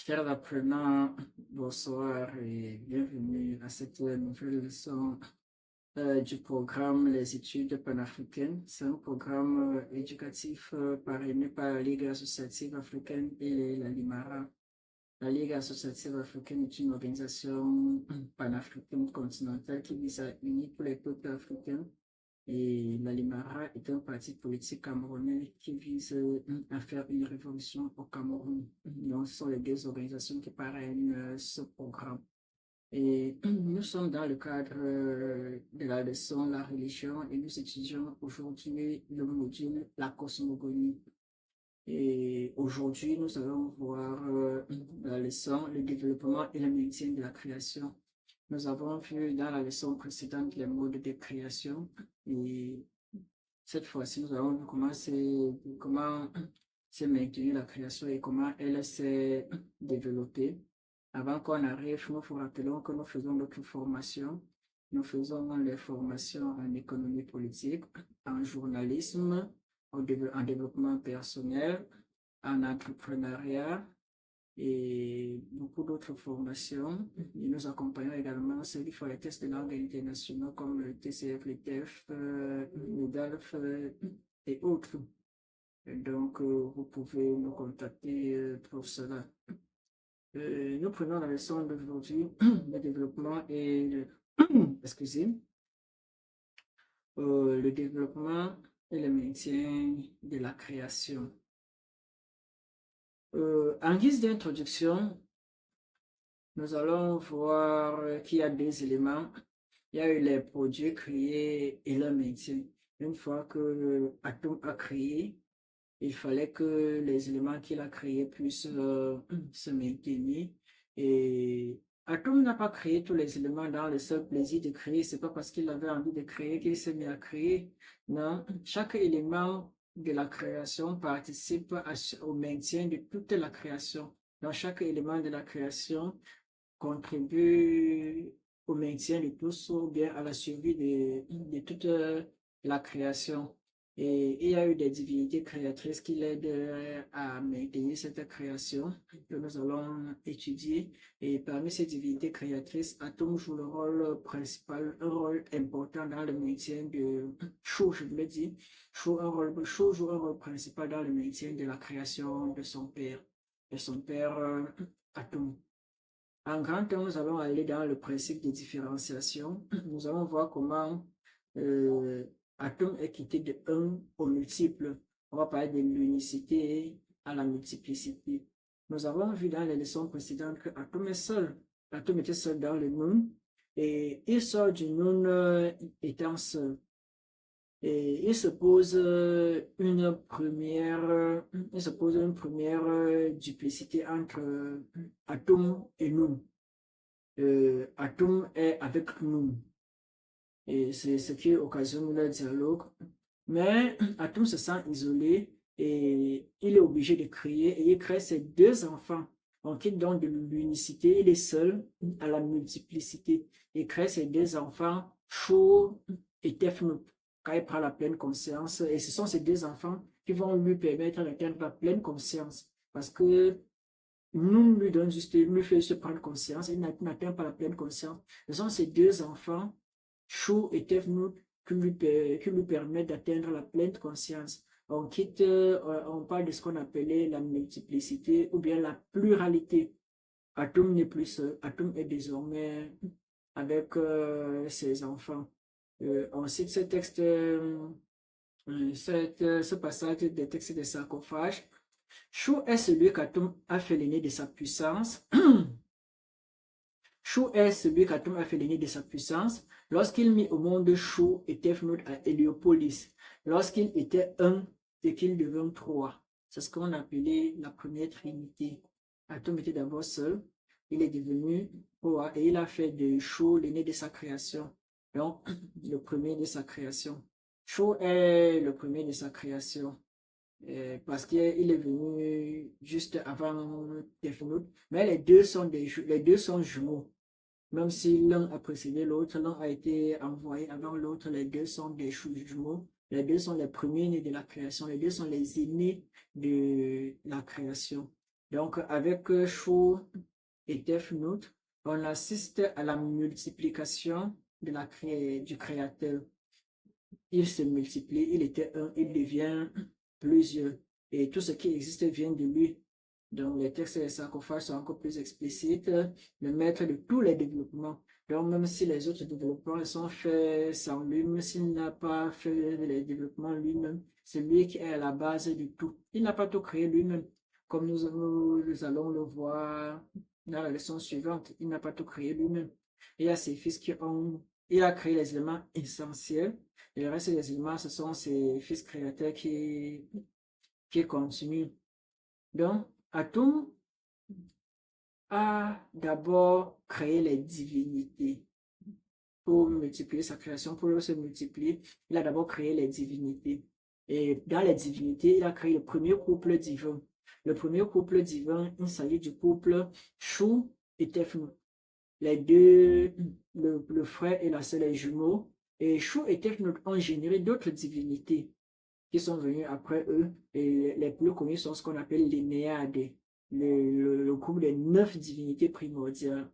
Chers apprenants, bonsoir et bienvenue à cette nouvelle leçon du programme Les études panafricaines. C'est un programme éducatif parrainé par la Ligue associative africaine et la LIMARA. La Ligue associative africaine est une organisation panafricaine continentale qui vise à unir tous les peuples africains. Et la LIMARA est un parti politique camerounais qui vise à faire une révolution au Cameroun. Donc, ce sont les deux organisations qui parrainent ce programme. Et nous sommes dans le cadre de la leçon La religion et nous étudions aujourd'hui le module La cosmogonie. Et aujourd'hui, nous allons voir la leçon Le développement et le maintien de la création. Nous avons vu dans la leçon précédente les modes de création et cette fois-ci, nous allons voir comment s'est maintenue la création et comment elle s'est développée. Avant qu'on arrive, nous vous rappelons que nous faisons notre formation. Nous faisons les formations en économie politique, en journalisme, en développement personnel, en entrepreneuriat, et beaucoup d'autres formations. Et nous accompagnons également ceux qui font les tests de langue internationaux comme le TCF, le TEF, le DALF et autres. Et donc, vous pouvez nous contacter pour cela. Nous prenons la leçon d'aujourd'hui, le développement et excusez, le développement et le maintien de la création. En guise d'introduction, nous allons voir qu'il y a deux éléments. Il y a eu les produits créés et leur maintien. Une fois que Atom a créé, il fallait que les éléments qu'il a créés puissent se maintenir. Et Atom n'a pas créé tous les éléments dans le seul plaisir de créer. C'est pas parce qu'il avait envie de créer qu'il s'est mis à créer. Non, chaque élément de la création participe au maintien de toute la création. Donc chaque élément de la création contribue au maintien de tous ou bien à la survie de toute la création. Et il y a eu des divinités créatrices qui l'aident à maintenir cette création que nous allons étudier. Et parmi ces divinités créatrices, Atom joue le rôle principal, un rôle important dans le maintien de Chou, je voulais dire. Chou joue un rôle principal dans le maintien de la création de son père Atom. En grand terme, nous allons aller dans le principe de différenciation. Nous allons voir comment atome est quitté de 1 au multiple. On va parler de l'unicité à la multiplicité. Nous avons vu dans les leçons précédentes que l'atome est seul. L'atome était seul dans le nun et il sort du nun étant seul. Et il se pose une première duplicité entre atome et nous. Atome est avec nous. Et c'est ce qui occasionne le dialogue. Mais Atome se sent isolé et il est obligé de créer. Et il crée ses deux enfants. Donc il donne de l'unicité. Il est seul à la multiplicité. Il crée ses deux enfants, Chou et Tefnut, quand il prend la pleine conscience. Et ce sont ces deux enfants qui vont lui permettre d'atteindre la pleine conscience. Parce que nous lui donne juste, lui fait se prendre conscience, il n'atteint pas la pleine conscience. Ce sont ces deux enfants, Chou et Tefnut, qui lui permettent d'atteindre la pleine conscience. On parle de ce qu'on appelait la multiplicité ou bien la pluralité. Atom n'est plus seul, Atom est désormais avec ses enfants. On cite ce texte, ce passage des textes des sarcophages. Chou est celui qu'Atom a fait l'aîné de sa puissance. Chou est celui qu'Atom a fait l'aîné de sa puissance lorsqu'il mit au monde Chou et Tefnut à Héliopolis, lorsqu'il était un et qu'il devint trois. C'est ce qu'on appelait la première trinité. Atom était d'abord seul, il est devenu trois et il a fait de Chou l'aîné de sa création. Donc, le premier de sa création. Chou est le premier de sa création. Parce qu'il est venu juste avant Tefnut, mais les deux sont jumeaux. Même si l'un a précédé l'autre, l'un a été envoyé avant l'autre, les deux sont des jumeaux. Les deux sont les premiers nés de la création, les deux sont les aînés de la création. Donc, avec Shu et Tefnut, on assiste à la multiplication du créateur. Il se multiplie, il était un, il devient plusieurs. Et tout ce qui existe vient de lui. Donc, les textes des sarcophages sont encore plus explicites, le maître de tous les développements. Donc, même si les autres développements sont faits sans lui, s'il n'a pas fait les développements lui-même, c'est lui qui est à la base de tout. Il n'a pas tout créé lui-même, comme nous allons le voir dans la leçon suivante. Il n'a pas tout créé lui-même. Il y a ses fils il a créé les éléments essentiels. Et le reste des éléments, ce sont ses fils créateurs qui continuent. Donc, Atum a d'abord créé les divinités. Pour multiplier sa création, pour se multiplier, il a d'abord créé les divinités. Et dans les divinités, il a créé le premier couple divin. Le premier couple divin, il s'agit du couple Shu et Tefnut. Les deux, le frère et la sœur, les jumeaux. Et Shu et Tefnut ont généré d'autres divinités qui sont venus après eux. Et les plus connus sont ce qu'on appelle les Néades, le groupe des 9 divinités primordiales.